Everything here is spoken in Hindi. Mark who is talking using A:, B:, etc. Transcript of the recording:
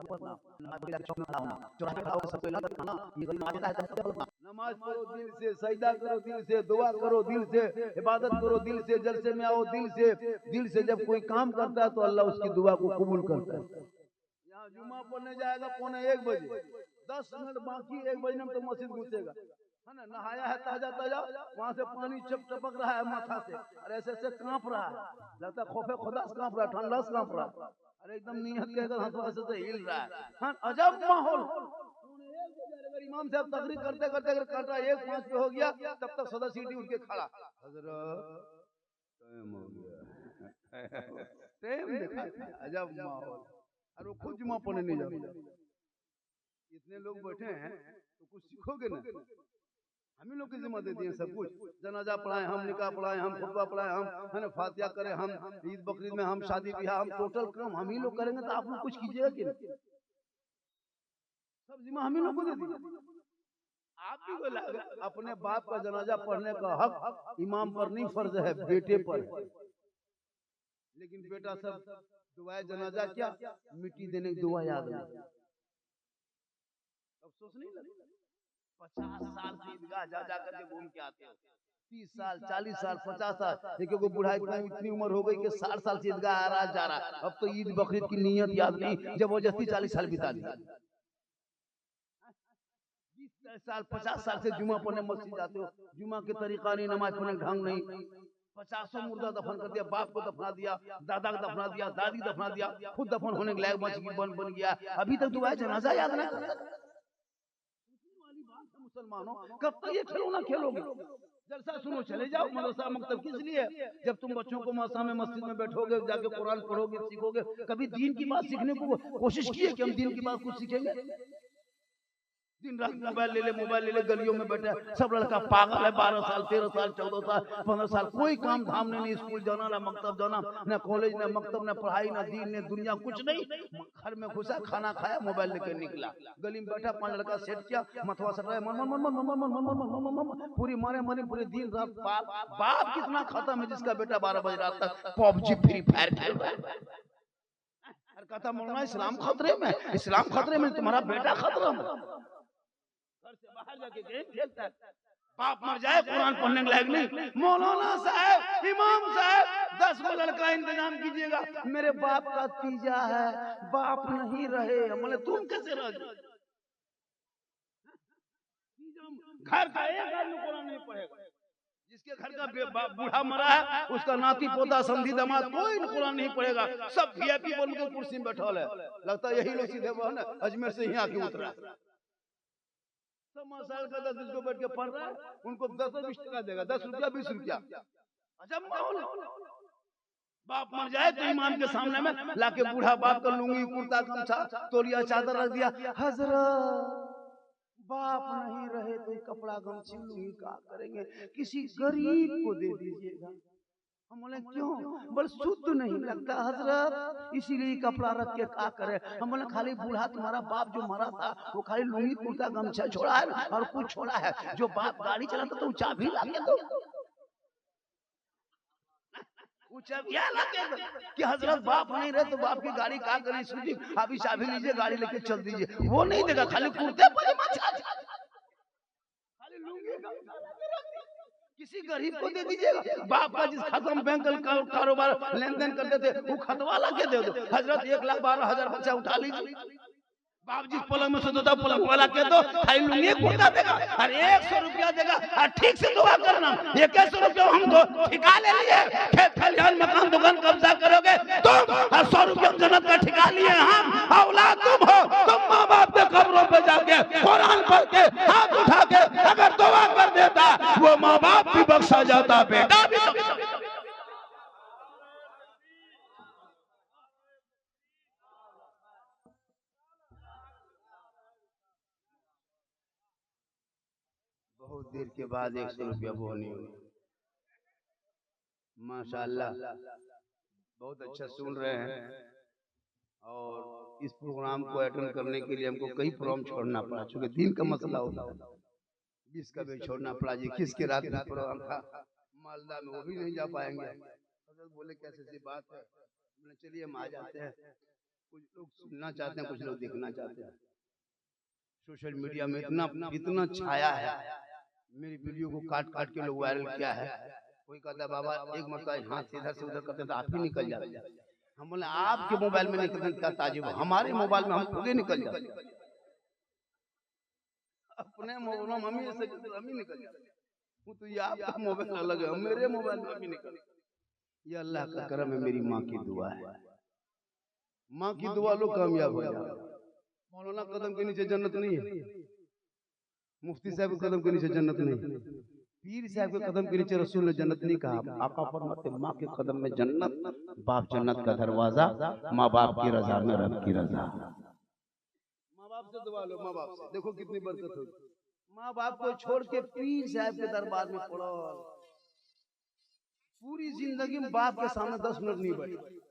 A: पढ़ना, नमाज पढ़ के चौक में खड़ा होना, चौराहे पे खड़ा होकर सबको इलाज करना, ये गरीब मांगता है तब पढ़ना।
B: नमाज पढ़ो दिल से, सजदा करो दिल से, दुआ करो दिल से, इबादत करो दिल से, जलसे में आओ दिल से। दिल से जब कोई काम करता है तो अल्लाह उसकी दुआ को कबूल करता है। यहाँ जुम्मा पढ़ने जाएगा 1:45, 10 मिनट बाकी 1 बजने में तो मस्जिद घुसेगा, है ना। नहाया है ताजा ताजा, वहां से पानी टपक रहा है माथा से, और ऐसे ऐसे कांप रहा है, लगता है खौफे खुदा से कांप रहा है, ठंडा से कांप रहा है, अरे एकदम नियत के अगर हाथों से हिल रहा है। हाँ, अजब माहौल। अगर इमाम साहब तकरीर करते करते अगर काटा 1:05 पे हो गया, तब तक सदा सीटी उठ के खड़ा, हजरत टाइम हो गया, टाइम दिखाता है। अजब माहौल। और वो खुद जुम्मा पढ़ने नहीं जाते। इतने लोग बैठे हैं तो कुछ सीखोगे ना। हम ही लोग की जिम्मा दे दिए सब कुछ, जनाजा पढ़ाए हम, निकाह पढ़ाए हम, खुतबा पढ़ाए हम, है ना, फातिहा करें हम, ईद बकरीद में हम, शादी ब्याह हम, टोटल काम हम ही लोग करेंगे तो आप लोग कुछ कीजिएगा कि नहीं? सब जिम्मा हम ही लोग को दे दिए। आप भी बोला अपने बाप का जनाजा पढ़ने का हक इमाम पर नहीं, फर्ज है बेटे पर है। लेकिन बेटा सब दुआए जनाजा क्या मिट्टी देने की दुआ याद नहीं, अफसोस नहीं लगता। 50 साल से ईदगाह जा जा करके घूम के आते हो, 30 साल 40 साल 50 साल, एक को बुढ़ाई इतनी उम्र हो गई कि 60 साल से ईदगाह आ रहा जा रहा, अब तो ईद बकरीद की नियत याद नहीं, जबरदस्ती 40 साल बिता दी। 20 साल 50 साल से जुमा पढ़ने मस्जिद जाते हो, जुमा के तरीका नहीं, नमाज पढ़ने का ढंग नहीं, 50 मुर्दा दफन कर दिया, बाप को दफना दिया, दादा को दफना दिया, दादी दफना दिया, खुद दफन होने के लायक बन गया, अभी तक दुआ जनाजा याद ना करता। मुसलमानों कब तक ये खिलौना खेलोगे? जलसा सुनो चले जाओ, मदरसा मकतब किस लिए? जब तुम बच्चों को मदरसा में मस्जिद में बैठोगे, जाके कुरान पढ़ोगे, सीखोगे, कभी दीन की बात सीखने को कोशिश की है कि हम दीन की बात कुछ सीखेंगे? दिन रात मोबाइल ले ले गलियों में बैठे, सब लड़का पागल है, 12 साल 13 साल 14 साल 15 साल, कोई काम धाम नहीं, स्कूल जाना ना मकतब जाना, ना कॉलेज ना मकतब, ना पढ़ाई ना दीन ना दुनिया, कुछ नहीं। घर में घुसा, खाना खाया, मोबाइल लेकर निकला, गली में बैठा, 5 लड़का सेट किया, मथवा सट रहा है, पूरी मारे मारे पूरे दिन रात। बाप कितना खत्म है जिसका बेटा 12 बजे रात तक पबजी फ्री फायर खेल रहा है। कहता मौलाना इस्लाम खतरे में, इस्लाम खतरे में, तुम्हारा बेटा खतरा में, घर से बाहर जाके गेम खेलता है। बाप मर जाए कुरान पढ़ने के लायक नहीं। मौलाना साहब, इमाम साहब, 10 को लड़का इंतजाम कीजिएगा, मेरे बाप का तीजा है, बाप नहीं रहे। बोले तुम कैसे रह गए? घर का एक आदमी कुरान नहीं पढ़ेगा, जिसके घर का बूढ़ा मरा है उसका नाती पोता समधी दामाद कोई कुरान नहीं पढ़ेगा, सब वीआईपी बन के कुर्सी में बैठा है, लगता है यही लोग सीधे अजमेर से ही आके उतरा। 10 साल का 10 को बैठ के पढ़ रहा है, उनको 10-20 टका देगा, 10 रुपया 20 रुपया। अजब माहौल। बाप मर जाए तो इमाम के सामने में लाके बूढ़ा बाप का लुंगी कुर्ता गमछा तोलिया चादर रख दिया, हजरत बाप नहीं रहे तो कपड़ा गमछी लुंगी का करेंगे, किसी गरीब को दे दीजिएगा। हम बोले क्यों? बोले शुद्ध नहीं लगता हजरत, इसीलिए कपड़ा रख के क्या करे। हम बोले खाली बूढ़ा तुम्हारा बाप जो मरा था वो खाली लुंगी कुर्ता गमछा छोड़ा है और कुछ छोड़ा है, जो बाप गाड़ी चलाता तो चाबी लाके दो, कि हजरत बाप नहीं रहे तो बाप की गाड़ी क्या करी, सूझी अभी चाबी लीजिए गाड़ी लेके चल दीजिए, वो नहीं देगा, खाली कुर्ते खाली लुंगी किसी गरीब को दे दीजिएगा। बाप का जिस खत्म बैंक कारोबार लेन देन करते थे वो खतवा लगे दे दो, हजरत 1,12,000 बच्चा उठा लीजिए, बाप जिस पलंग में सोता पलंग वाला के दो, खाली लुंगी कुर्ता देगा और 100 रुपया देगा और ठीक से दुआ करना। 100 रुपया हम दो ठिका ले लिए, खेत खलिहान मकान दुकान कब्जा करोगे तुम, और 100 रुपया जन्नत का ठिका लिए हम, औलाद तुम हो, तुम माँ बाप के कब्रों पे जाके कुरान पढ़ के हाथ उठा के अगर दुआ कर देता वो माँ बाप भी बख्शा जाता, बेटा भी बख्शा जाता। बहुत देर के बाद 100 रुपया बोनी, माशाल्लाह बहुत अच्छा सुन रहे हैं। और इस प्रोग्राम को अटेंड करने के लिए हमको कई प्रोग्राम छोड़ना पड़ा, चूंकि दिन का मसला होता है, 20 का भी छोड़ना पड़ा जी, किसके रात में प्रोग्राम था मालदा में, वो भी नहीं जा पाएंगे। बोले कैसे सी बात है, चलिए हम आ जाते हैं। कुछ लोग सुनना चाहते हैं, कुछ लोग देखना चाहते हैं। सोशल मीडिया में इतना छाया है, मेरी वीडियो को काट काट के लोग वायरल किया है। कोई कहता है बाबा एक मतलब हाथ से इधर से उधर करते तो आप ही निकल जाते। हम बोले आपके मोबाइल में निकलने का ताजुब, हमारे मोबाइल में हम खुद ही निकल जाते। अपने मोबाइल में हम ही निकल जाते। वो तो ये आपका मोबाइल अलग है, मेरे मोबाइल में हम ही निकल। ये अल्लाह का करम है, मेरी माँ की दुआ है। माँ की दुआ लो कामयाब हो जाओ। मौलाना कदम के नीचे जन्नत नहीं है, मुफ्ती साहब के कदम के नीचे जन्नत नहीं, पीर साहब के कदम के नीचे रसूल ने जन्नत नहीं कहा। आका फरमाते माँ के कदम में जन्नत, बाप जन्नत का दरवाजा, माँ बाप की रजा में रब की रजा। माँ बाप से दुआ लो, माँ बाप से देखो कितनी बरकत होगी। माँ बाप को छोड़ के पीर साहब के दरबार में पड़ो, पूरी जिंदगी में बाप के सामने 10 मिनट नहीं बैठे।